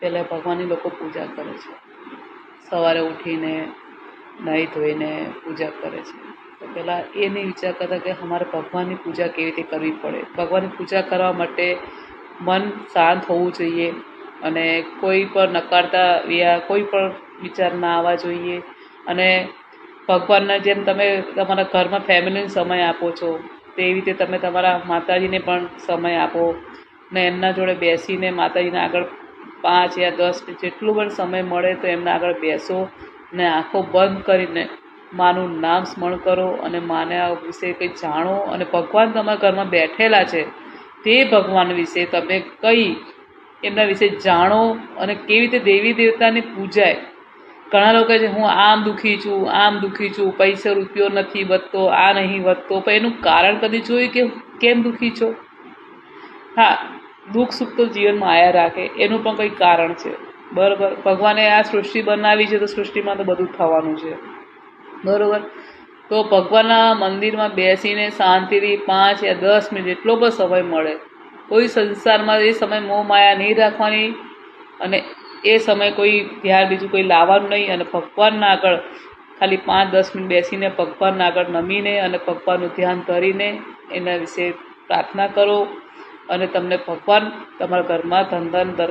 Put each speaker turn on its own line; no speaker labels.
પહેલાં ભગવાનની લોકો પૂજા કરે છે. સવારે ઉઠીને નાહી ધોઈને પૂજા કરે છે. તો પહેલાં એ નહીં વિચાર કરતા કે અમારે ભગવાનની પૂજા કેવી રીતે કરવી પડે. ભગવાનની પૂજા કરવા માટે મન શાંત હોવું જોઈએ અને કોઈ પણ નકારતા કોઈ પણ વિચાર ના આવવા જોઈએ. અને ભગવાનના જેમ તમે તમારા ઘરમાં ફેમિલીને સમય આપો છો તેવી રીતે તમે તમારા માતાજીને પણ સમય આપો ને એમના જોડે બેસીને માતાજીના આગળ 5 યા 10 મિનિટ જેટલું પણ સમય મળે તો એમના આગળ બેસો ને આંખો બંધ કરીને માનું નામ સ્મરણ કરો અને માને વિશે કંઈ જાણો. અને ભગવાન તમારા ઘરમાં બેઠેલા છે તે ભગવાન વિશે તમે એમના વિશે જાણો અને કેવી રીતે દેવી દેવતાની પૂજાય. ઘણા લોકો છે હું આમ દુઃખી છું, પૈસા રૂપિયો નથી વધતો, આ નહીં વધતો, પણ એનું કારણ કદી જોયું કે કેમ દુઃખી છો? હા, દુઃખ સુખ તો જીવનમાં આયા રાખે, એનું પણ કંઈ કારણ છે. બરાબર, ભગવાને આ સૃષ્ટિ બનાવી છે તો સૃષ્ટિમાં તો બધું થવાનું છે. બરાબર, તો ભગવાનના મંદિરમાં બેસીને શાંતિથી 5 યા 10 મિનિટ જેટલો પણ સમય મળે, કોઈ સંસારમાં એ સમય મોહ માયા નહીં રાખવાની અને એ સમય કોઈ ધ્યાન બીજું કોઈ લાવવાનું નહીં. અને ભગવાનના આગળ ખાલી 5-10 મિનિટ બેસીને ભગવાનના આગળ નમીને અને ભગવાનનું ધ્યાન કરીને એના વિશે પ્રાર્થના કરો અને તમને ભગવાન તમારા ઘરમાં ધંધા